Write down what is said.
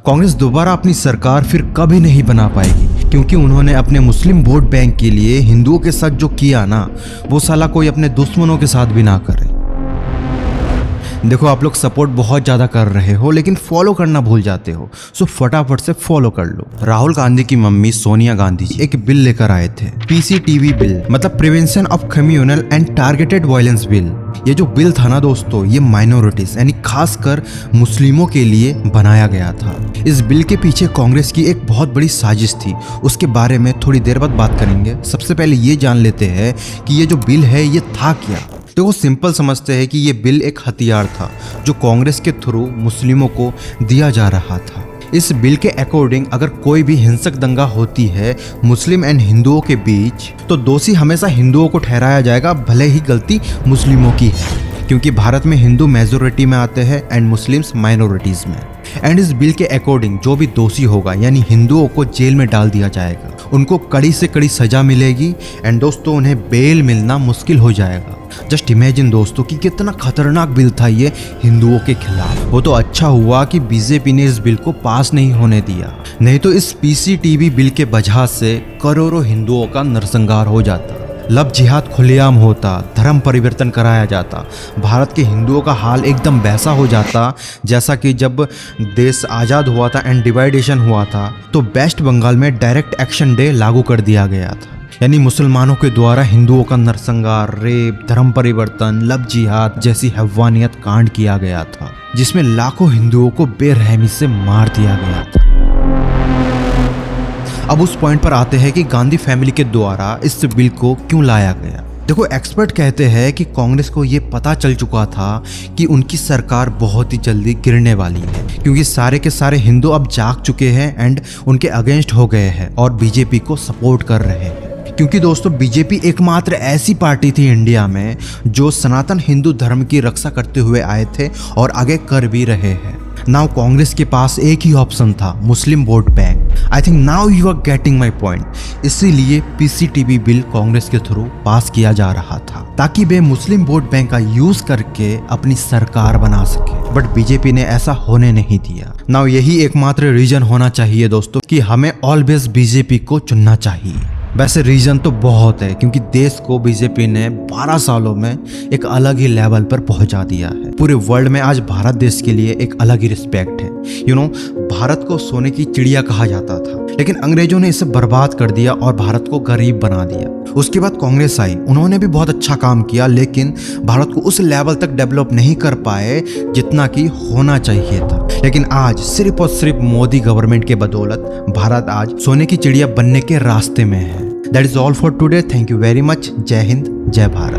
कांग्रेस दोबारा अपनी सरकार फिर कभी नहीं बना पाएगी, क्योंकि उन्होंने अपने मुस्लिम वोट बैंक के लिए हिंदुओं के साथ जो किया ना, वो साला कोई अपने दुश्मनों के साथ भी ना करे। देखो, आप लोग सपोर्ट बहुत ज़्यादा कर रहे हो लेकिन फॉलो करना भूल जाते हो, सो फटाफट से फॉलो कर लो। राहुल गांधी की मम्मी सोनिया गांधी जी एक बिल लेकर आए थे, पीसीटीवी बिल, मतलब prevention of communal and targeted violence bill. ये जो बिल था ना दोस्तों, ये माइनॉरिटीज यानी खासकर मुस्लिमों के लिए बनाया गया था। इस बिल के पीछे कांग्रेस की एक बहुत बड़ी साजिश थी, उसके बारे में थोड़ी देर बाद बात करेंगे। सबसे पहले ये जान लेते हैं कि ये जो बिल है ये था क्या। देखो, सिंपल समझते हैं कि ये बिल एक हथियार था जो कांग्रेस के थ्रू मुस्लिमों को दिया जा रहा था। इस बिल के अकॉर्डिंग अगर कोई भी हिंसक दंगा होती है मुस्लिम एंड हिंदुओं के बीच, तो दोषी हमेशा हिंदुओं को ठहराया जाएगा, भले ही गलती मुस्लिमों की है, क्योंकि भारत में हिंदू मेजोरिटी में आते हैं एंड मुस्लिम्स माइनॉरिटीज में। एंड इस बिल के अकॉर्डिंग जो भी दोषी होगा यानी हिंदुओं को जेल में डाल दिया जाएगा, उनको कड़ी से कड़ी सजा मिलेगी एंड दोस्तों उन्हें बेल मिलना मुश्किल हो जाएगा। जस्ट इमेजिन दोस्तों कि कितना खतरनाक बिल था ये हिंदुओं के खिलाफ। वो तो अच्छा हुआ कि बीजेपी ने इस बिल को पास नहीं होने दिया, नहीं तो इस पीसीटीवी बिल के वजह से करोड़ों हिंदुओं का नरसंहार हो जाता, लव जिहाद खुलेआम होता, धर्म परिवर्तन कराया जाता, भारत के हिंदुओं का हाल एकदम वैसा हो जाता जैसा कि जब देश आज़ाद हुआ था एंड डिवाइडेशन हुआ था तो वेस्ट बंगाल में डायरेक्ट एक्शन डे लागू कर दिया गया था। यानी मुसलमानों के द्वारा हिंदुओं का नरसंहार, रेप, धर्म परिवर्तन, लव जिहाद जैसी हैवानियत कांड किया गया था, जिसमें लाखों हिंदुओं को बेरहमी से मार दिया गया था। अब उस पॉइंट पर आते हैं कि गांधी फैमिली के द्वारा इस बिल को क्यों लाया गया। देखो, एक्सपर्ट कहते हैं कि कांग्रेस को ये पता चल चुका था कि उनकी सरकार बहुत ही जल्दी गिरने वाली है, क्योंकि सारे के सारे हिंदू अब जाग चुके हैं एंड उनके अगेंस्ट हो गए हैं और बीजेपी को सपोर्ट कर रहे हैं। क्योंकि दोस्तों बीजेपी एकमात्र ऐसी पार्टी थी इंडिया में जो सनातन हिंदू धर्म की रक्षा करते हुए आए थे और आगे कर भी रहे हैं। नाउ कांग्रेस के पास एक ही ऑप्शन था, Muslim vote bank. I think now you are getting my point. इसीलिए पीसीटीवी बिल कांग्रेस के थ्रू पास किया जा रहा था ताकि वे मुस्लिम वोट बैंक का यूज करके अपनी सरकार बना सके, बट बीजेपी ने ऐसा होने नहीं दिया। नाउ यही एकमात्र रीजन होना चाहिए दोस्तों कि हमें ऑलवेज बीजेपी को चुनना चाहिए। वैसे रीजन तो बहुत है, क्योंकि देश को बीजेपी ने 12 सालों में एक अलग ही लेवल पर पहुंचा दिया है। पूरे वर्ल्ड में आज भारत देश के लिए एक अलग ही रिस्पेक्ट है। भारत को सोने की चिड़िया कहा जाता था, लेकिन अंग्रेजों ने इसे बर्बाद कर दिया और भारत को गरीब बना दिया। उसके बाद कांग्रेस आई, उन्होंने भी बहुत अच्छा काम किया, लेकिन भारत को उस लेवल तक डेवलप नहीं कर पाए जितना कि होना चाहिए था। लेकिन आज सिर्फ और सिर्फ मोदी गवर्नमेंट के बदौलत भारत आज सोने की चिड़िया बनने के रास्ते में है। That is all for today. Thank you very much. जय हिंद, जय भारत।